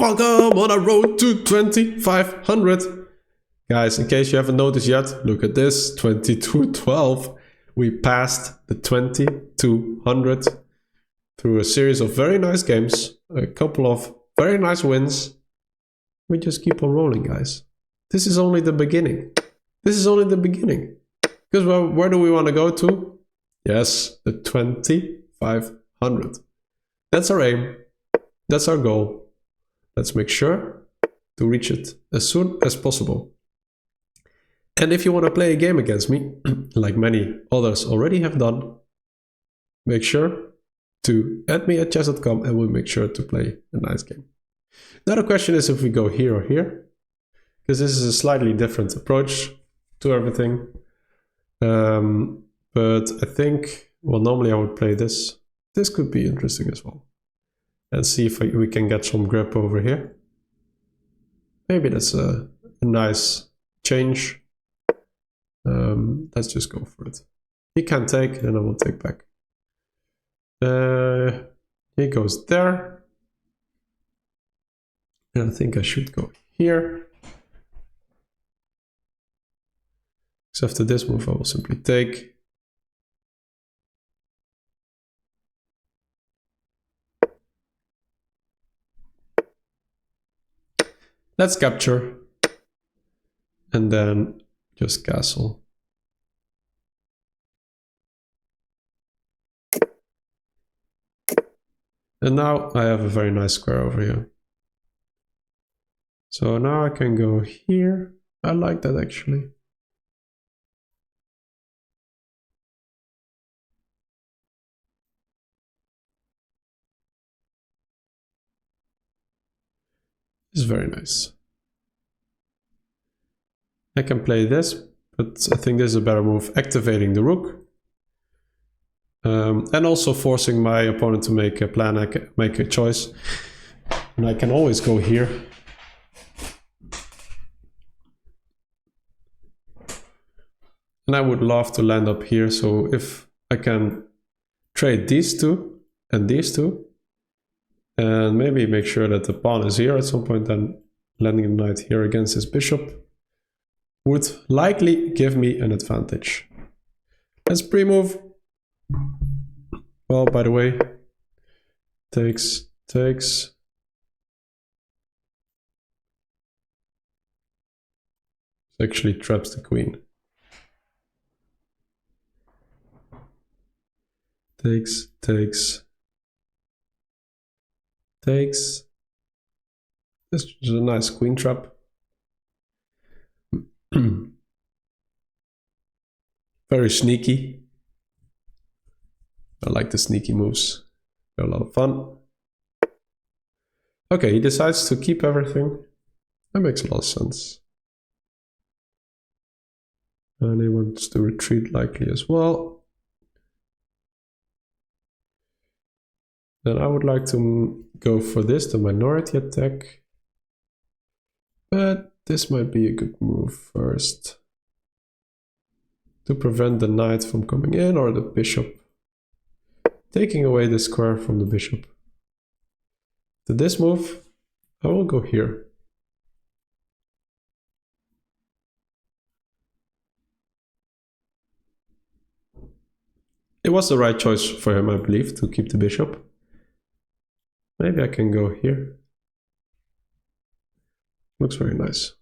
welcome on a road to 2500. Guys, in case you haven't noticed yet, look at this, 2212. We passed the 2200 through a series of very nice games, a couple of very nice wins. We just keep on rolling, guys. This is only the beginning. This is only the beginning. Because where do we want to go to? Yes, the 2500. That's our aim. That's our goal. Let's make sure to reach it as soon as possible. And if you want to play a game against me, like many others already have done, make sure to add me at chess.com and we'll make sure to play a nice game. Now the question is if we go here or here, because this is a slightly different approach to everything. But I think, well, normally I would play this. This could be interesting as well. And see if we can get some grip over here. Maybe that's a nice change. Let's just go for it. He can take, and I will take back. He goes there. And I think I should go here. Because after this move I will simply take. Let's capture, and then just castle. And now I have a very nice square over here. So now I can go here. I like that actually. It's very nice. I can play this, but I think this is a better move, activating the rook. And also forcing my opponent to make a plan, make a choice. And I can always go here. And I would love to land up here, so if I can trade these two and these two, and maybe make sure that the pawn is here at some point, then landing the knight here against his bishop would likely give me an advantage. Let's pre-move. Well, by the way, takes. It actually traps the queen. Takes. This is a nice queen trap. Very sneaky. I like the sneaky moves. They're a lot of fun. Okay, he decides to keep everything. That makes a lot of sense. And he wants to retreat likely as well. Then I would like to go for this, the minority attack. But this might be a good move first. To prevent the knight from coming in, or the bishop. Taking away the square from the bishop. To this move, I will go here. It was the right choice for him, I believe, to keep the bishop. Maybe I can go here. Looks very nice.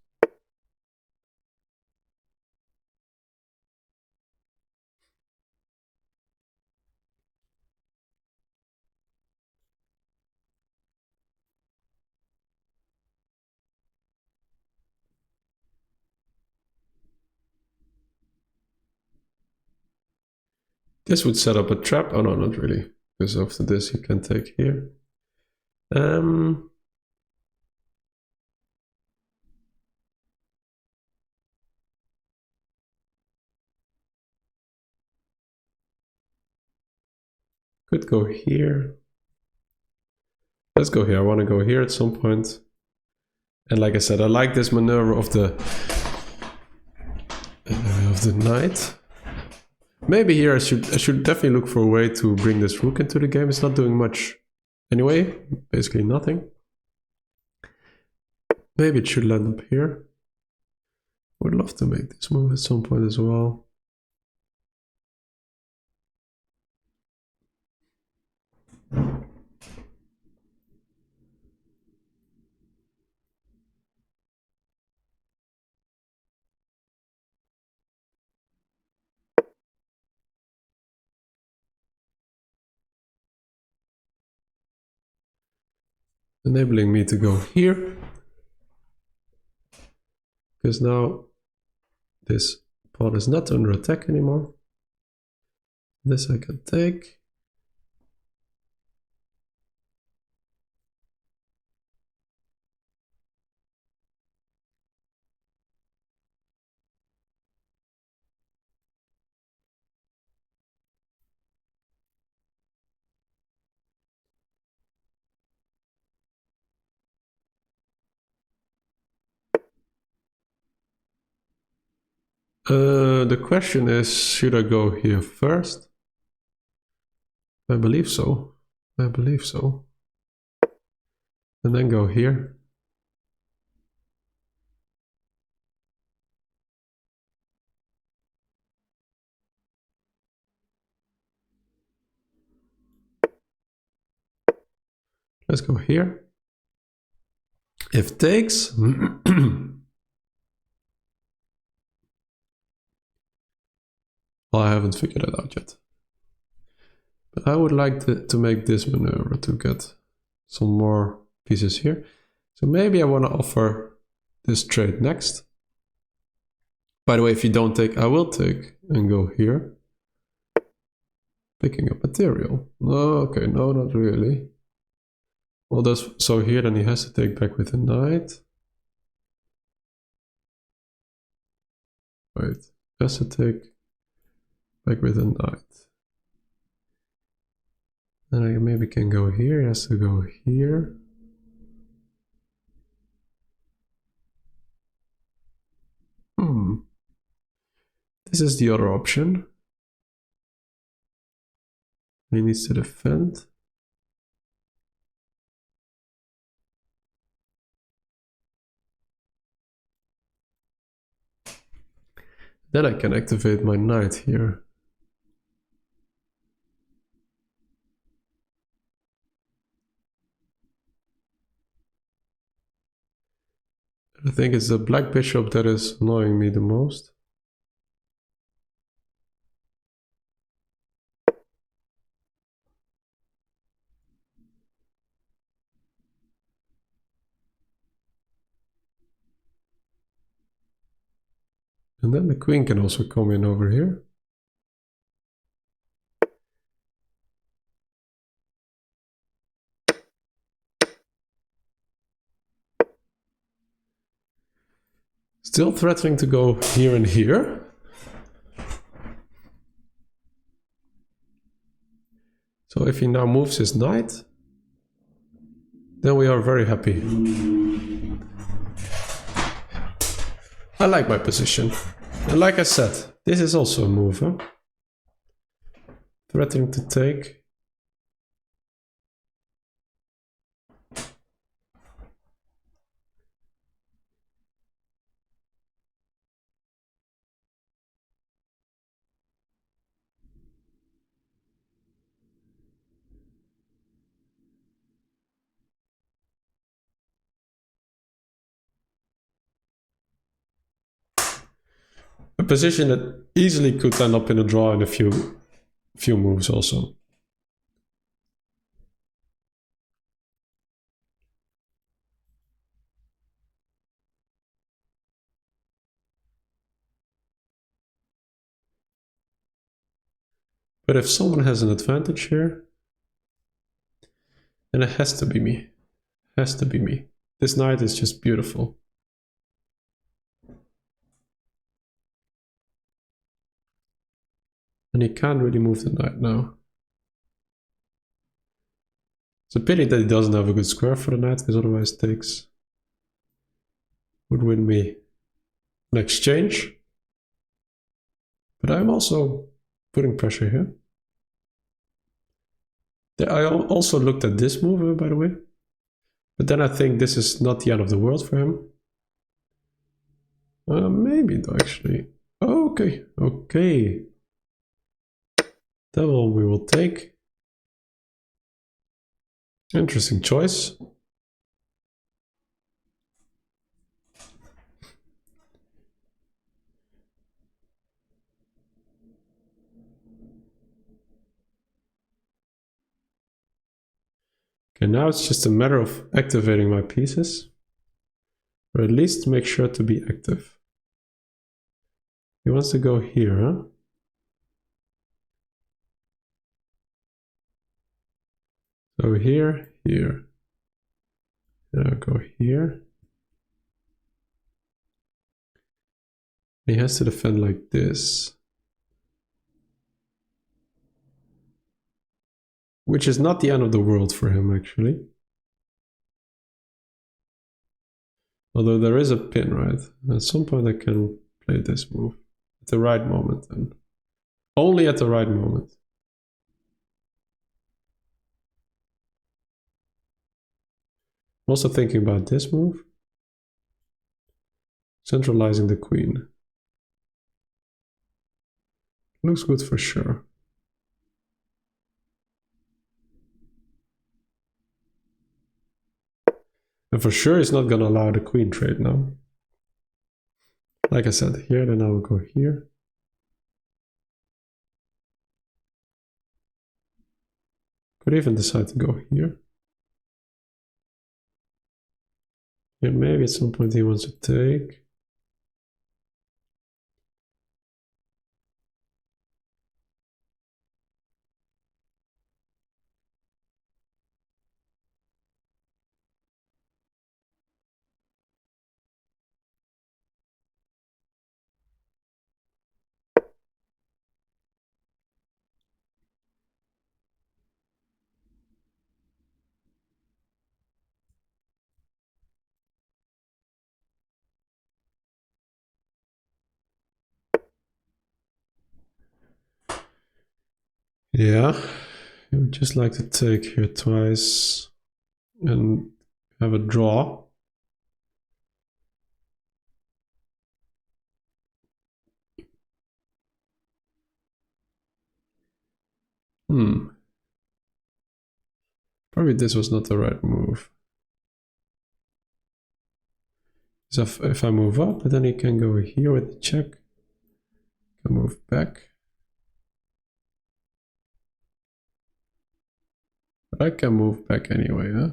This would set up a trap. Oh no, not really. Because after this you can take here. Could go here. Let's go here. I want to go here at some point. And like I said, I like this maneuver of the knight. Maybe here I should definitely look for a way to bring this rook into the game. It's not doing much anyway, basically nothing. Maybe it should land up here. Would love to make this move at some point as well. Enabling me to go here. Because now this pawn is not under attack anymore. This I can take. The question is, should I go here first? I believe so. I believe so. And then go here. Let's go here. If takes. Well, I haven't figured it out yet. But I would like to make this maneuver to get some more pieces here. So maybe I want to offer this trade next. By the way, if you don't take, I will take and go here. Picking up material. Oh, okay, no, not really. Well, that's so here, then he has to take back with a knight. Wait, has to take back with a knight. Then I maybe can go here, he has to go here. This is the other option. He needs to defend. Then I can activate my knight here. I think it's the black bishop that is annoying me the most. And then the queen can also come in over here. Still threatening to go here and here. So if he now moves his knight, then we are very happy. I like my position. And like I said, this is also a move, huh? Threatening to take. A position that easily could end up in a draw in a few moves also. But if someone has an advantage here, then it has to be me. Has to be me. This knight is just beautiful. And he can't really move the knight now. It's a pity that he doesn't have a good square for the knight, because otherwise takes would win me an exchange. But I'm also putting pressure here. I also looked at this move, by the way. But then I think this is not the end of the world for him. Maybe though, actually. Okay, okay. That one we will take. Interesting choice. Okay, now it's just a matter of activating my pieces. Or at least make sure to be active. He wants to go here, huh? So here, here. Now go here. He has to defend like this. Which is not the end of the world for him, actually. Although there is a pin, right? At some point I can play this move. At the right moment, then. Only at the right moment. I'm also thinking about this move. Centralizing the queen. Looks good for sure. And for sure he's not gonna allow the queen trade now. Like I said, here, then I will go here. Could even decide to go here. Yeah, maybe at some point he wants to take. Yeah, I would just like to take here twice and have a draw. Probably this was not the right move. So if I move up, then he can go here with the check. Can move back. But I can move back anyway, huh?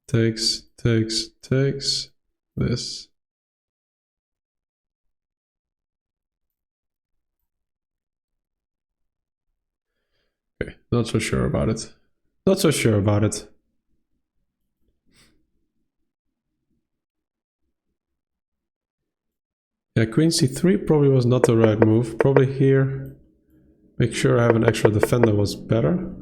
Takes, takes, takes. This. Okay, not so sure about it. Not so sure about it. Yeah, queen c3 probably was not the right move. Probably here, make sure I have an extra defender was better.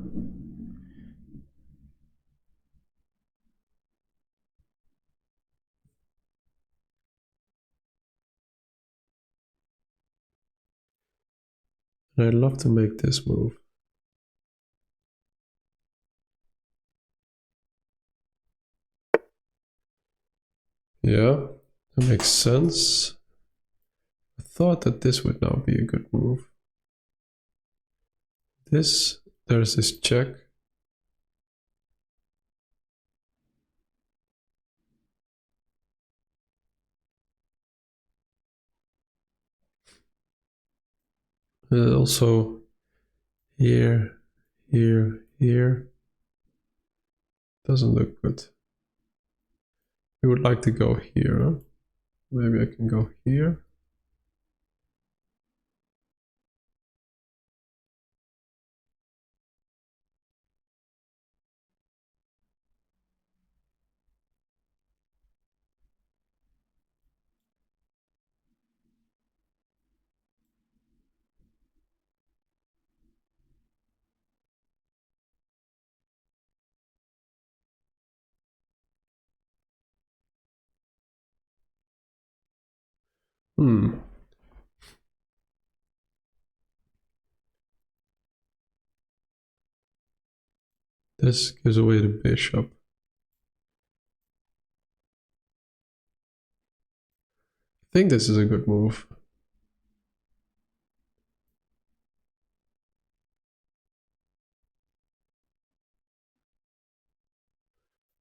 And I'd love to make this move. Yeah, that makes sense. I thought that this would now be a good move. This, there's this check. Also here, here, here. Doesn't look good. You would like to go here, huh? Maybe I can go here. This gives away the bishop. think this is a good move.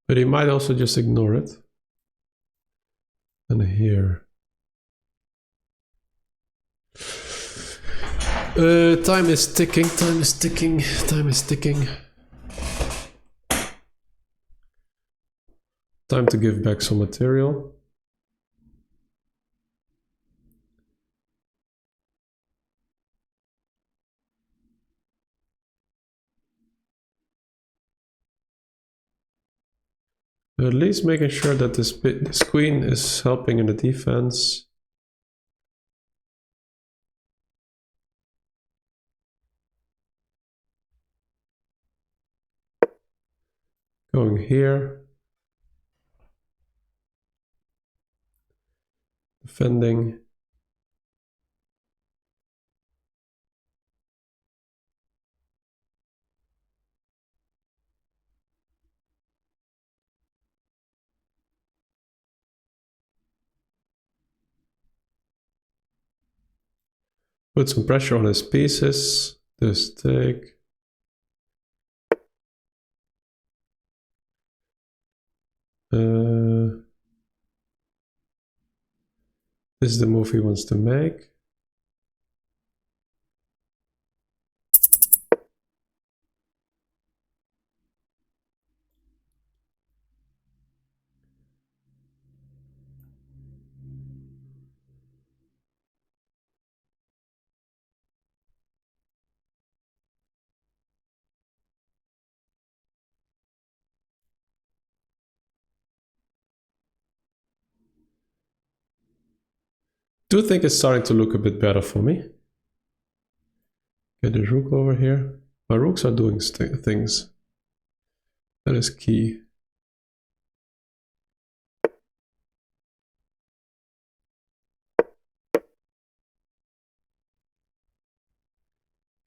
But he might also just ignore it. And here. Time is ticking, time is ticking, time is ticking. Time to give back some material. At least making sure that this queen is helping in the defense. Going here. Defending. Put some pressure on his pieces. This take. This is the move he wants to make. Do think it's starting to look a bit better for me. Get the rook over here. My rooks are doing things. That is key.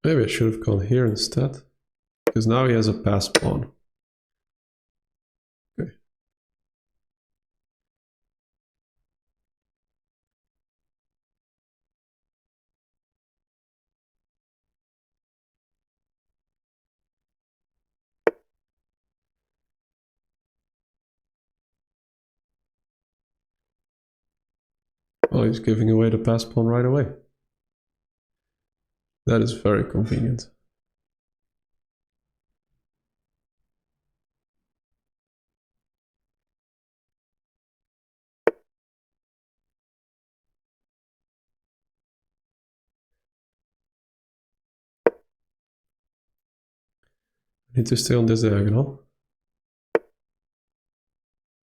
Maybe I should have gone here instead. Because now he has a pass pawn. Okay. Well, he's giving away the pass pawn right away. That is very convenient. I need to stay on this diagonal.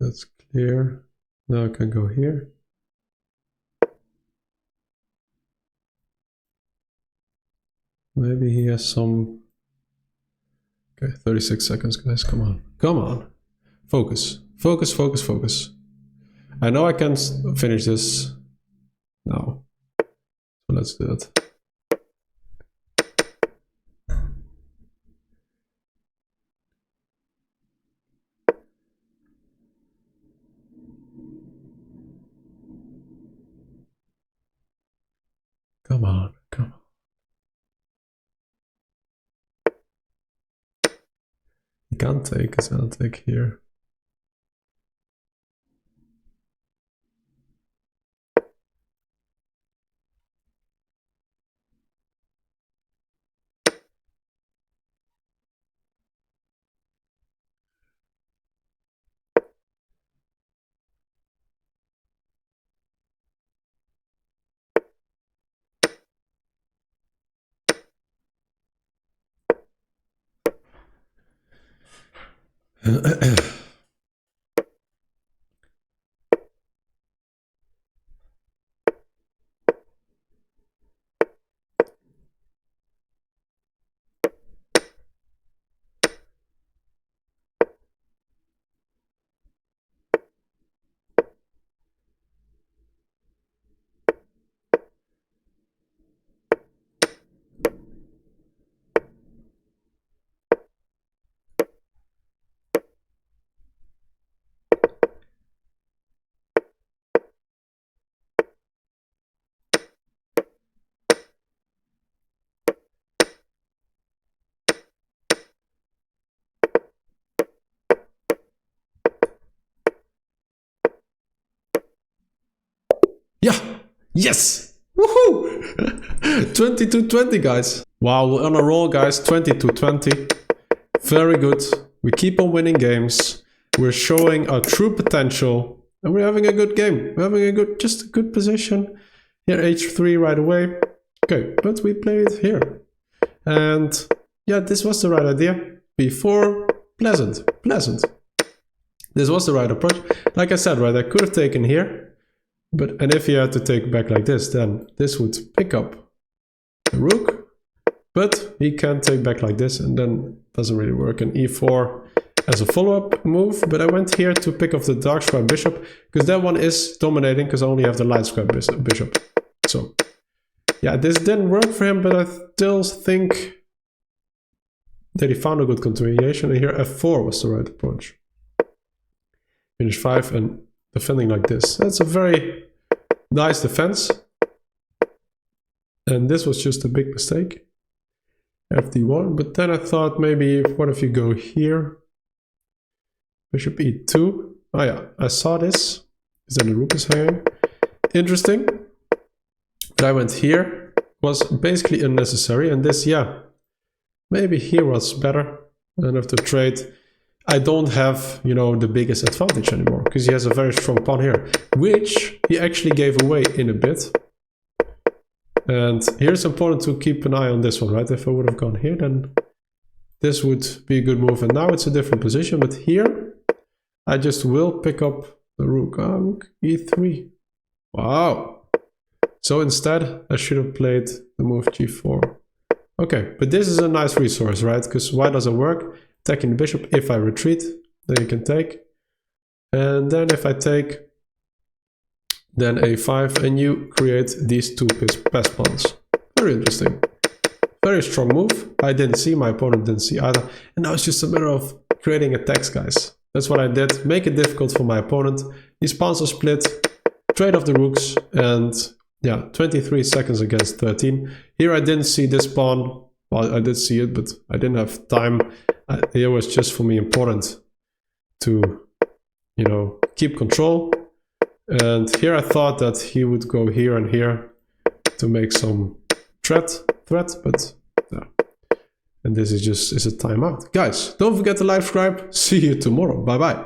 That's clear. Now I can go here. Maybe he has some... Okay, 36 seconds, guys. Come on. Come on. Focus. Focus, focus, focus. I know I can finish this now. So let's do it. Come on, come on. He can't take, because I'll take here. Yes! Woohoo! 22-20, guys. Wow, we're on a roll, guys. 22-20. Very good. We keep on winning games. We're showing our true potential. And we're having a good game. We're having a good, just a good position. Here, h3 right away. Okay, but we play it here. And yeah, this was the right idea. Before, pleasant. This was the right approach. Like I said, right, I could have taken here. And if you had to take back like this, then this would pick up the rook. But he can take back like this, and then it doesn't really work. And e4 as a follow-up move. But I went here to pick off the dark square bishop, because that one is dominating, because I only have the light square bishop. So yeah, this didn't work for him, but I still think that he found a good continuation. And here f4 was the right approach. Finish 5 and defending like this. That's a very nice defense. And this was just a big mistake. fd1, but then I thought maybe, what if you go here? Bishop e2. Oh yeah, I saw this. Is that the rook is hanging? Interesting. But I went here. Was basically unnecessary. And this, yeah, maybe here was better. I don't have to trade. I don't have, you know, the biggest advantage anymore, because he has a very strong pawn here, which he actually gave away in a bit. And here's important to keep an eye on this one, right? If I would have gone here, then this would be a good move. And now it's a different position, but here I just will pick up the rook. Rook e3. Wow. So instead, I should have played the move g4. Okay, but this is a nice resource, right? Because why does it work? Attacking the bishop. If I retreat, then you can take. And then if I take, then a5, and you create these two pass pawns. Very interesting. Very strong move. I didn't see, my opponent didn't see either. And now it's just a matter of creating attacks, guys. That's what I did. Make it difficult for my opponent. These pawns are split. Trade off the rooks. And yeah, 23 seconds against 13. Here I didn't see this pawn. Well, I did see it, but I didn't have time. It was just for me important to, you know, keep control. And here I thought that he would go here and here to make some threat, but yeah. And this is a timeout. Guys, don't forget to like, subscribe. See you tomorrow. Bye bye.